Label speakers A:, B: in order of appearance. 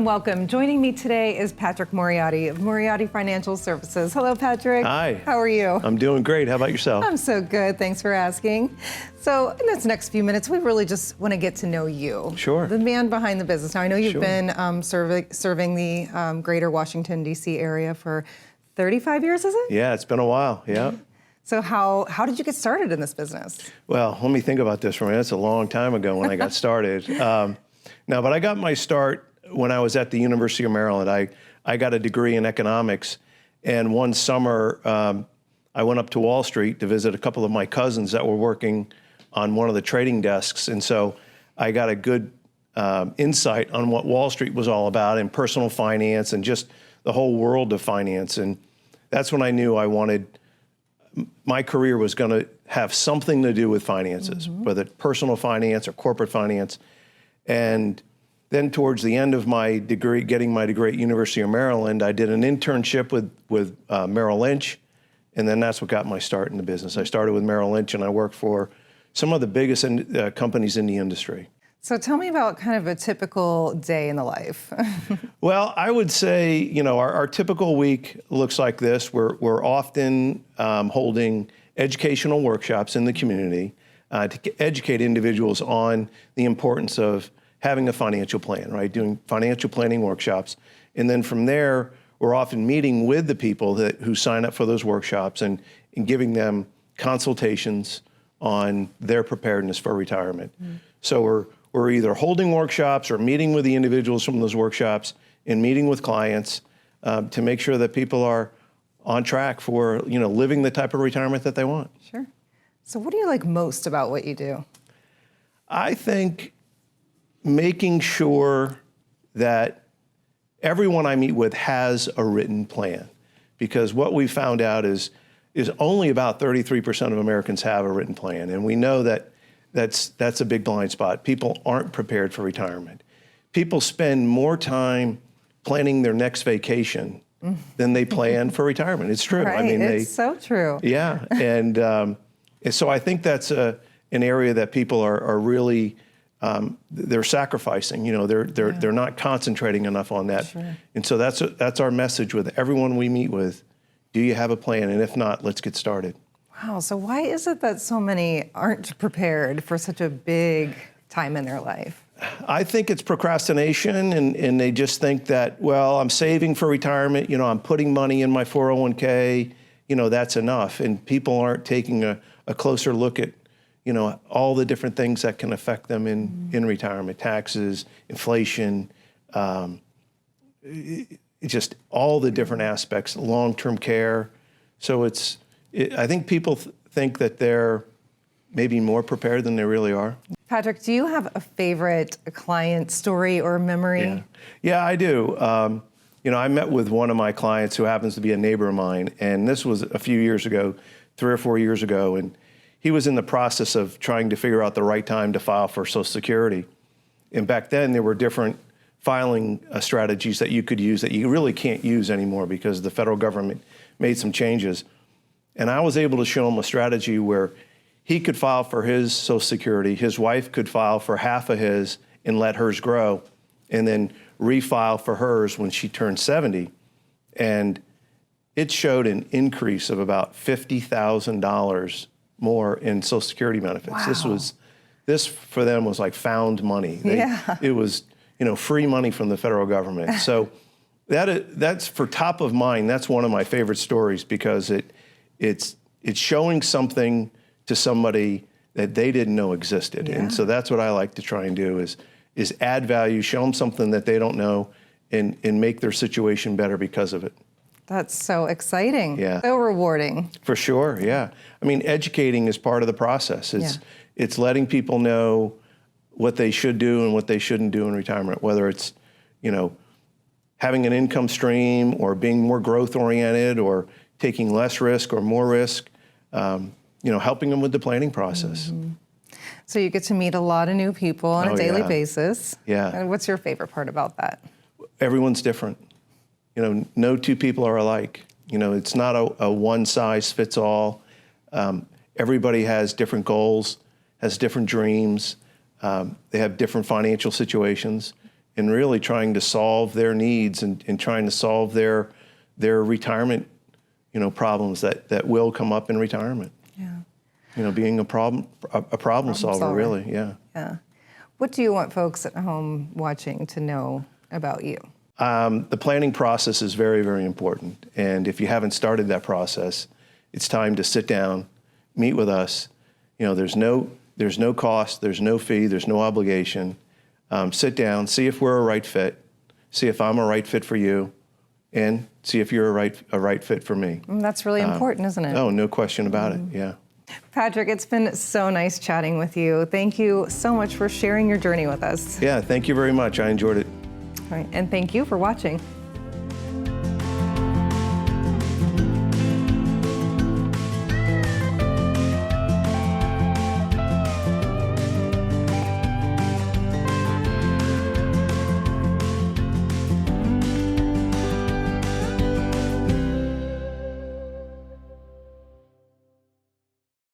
A: welcome. Joining me today is Patrick Moriarty of Moriarty Financial Services. Hello, Patrick.
B: Hi.
A: How are you?
B: I'm doing great. How about yourself?
A: I'm so good. Thanks for asking. So in this next few minutes, we really just want to get to know you.
B: Sure.
A: The man behind the business. Now, I know you've
B: Sure.
A: been serving the greater Washington, D.C. area for 35 years, is it?
B: Yeah, it's been a while. Yeah.
A: So how did you get started in this business?
B: Well, let me think about this for a minute. That's a long time ago when I got started. But I got my start when I was at the University of Maryland. I got a degree in economics, and one summer I went up to Wall Street to visit a couple of my cousins that were working on one of the trading desks, and so I got a good insight on what Wall Street was all about and personal finance and just the whole world of finance. And that's when I knew my career was going to have something to do with finances, whether personal finance or corporate finance. And then towards the end of my degree, getting my degree at University of Maryland, I did an internship with Merrill Lynch, and then that's what got my start in the business. I started with Merrill Lynch, and I worked for some of the biggest companies in the industry.
A: So tell me about kind of a typical day in the life.
B: Well, I would say, our typical week looks like this. We're often holding educational workshops in the community to educate individuals on the importance of having a financial plan, right? Doing financial planning workshops. And then from there, we're often meeting with the people who sign up for those workshops and giving them consultations on their preparedness for retirement. So we're either holding workshops or meeting with the individuals from those workshops and meeting with clients to make sure that people are on track for living the type of retirement that they want.
A: Sure. So what do you like most about what you do?
B: I think making sure that everyone I meet with has a written plan, because what we found out is only about 33% of Americans have a written plan, and we know that that's a big blind spot. People aren't prepared for retirement. People spend more time planning their next vacation than they plan for retirement. It's true.
A: Right.
B: I mean,
A: it's so true.
B: Yeah, and so I think that's an area that people are really they're sacrificing. They're not concentrating enough on that.
A: Sure.
B: And so that's our message with everyone we meet with. Do you have a plan? And if not, let's get started.
A: Wow. So why is it that so many aren't prepared for such a big time in their life?
B: I think it's procrastination, and they just think that, well, I'm saving for retirement, I'm putting money in my 401k, that's enough. And people aren't taking a closer look at, all the different things that can affect them in retirement: taxes, inflation, just all the different aspects, long-term care. So I think people think that they're maybe more prepared than they really are.
A: Patrick, do you have a favorite client story or memory?
B: Yeah, I do. I met with one of my clients who happens to be a neighbor of mine, and this was a few years ago, 3 or 4 years ago, and he was in the process of trying to figure out the right time to file for Social Security. And back then, there were different filing strategies that you could use that you really can't use anymore because the federal government made some changes. And I was able to show him a strategy where he could file for his Social Security, his wife could file for half of his and let hers grow, and then refile for hers when she turned 70. And it showed an increase of about $50,000 more in Social Security benefits.
A: Wow.
B: This for them was like found money. It was free money from the federal government. So that's for top of mind. That's one of my favorite stories because it's showing something to somebody that they didn't know existed.
A: Yeah.
B: And so that's what I like to try and do is add value, show them something that they don't know, and make their situation better because of it.
A: That's so exciting.
B: Yeah.
A: So rewarding.
B: For sure, yeah. I mean, educating is part of the process. It's letting people know what they should do and what they shouldn't do in retirement, whether it's, having an income stream or being more growth oriented or taking less risk or more risk, helping them with the planning process.
A: So you get to meet a lot of new people on a daily basis.
B: Yeah.
A: And what's your favorite part about that?
B: Everyone's different. No two people are alike. It's not a one size fits all. Everybody has different goals, has different dreams. They have different financial situations. and really trying to solve their needs and trying to solve their retirement, problems that will come up in retirement.
A: Yeah.
B: Being a problem solver, really, yeah.
A: Yeah. What do you want folks at home watching to know about you?
B: The planning process is very, very important. And if you haven't started that process, it's time to sit down, meet with us. There's no cost, there's no fee, there's no obligation. Sit down, see if we're a right fit, see if I'm a right fit for you, and see if you're a right fit for me.
A: And that's really important, isn't it?
B: Oh, no question about it, yeah.
A: Patrick, it's been so nice chatting with you. Thank you so much for sharing your journey with us.
B: Yeah, thank you very much. I enjoyed it.
A: All right, and thank you for watching.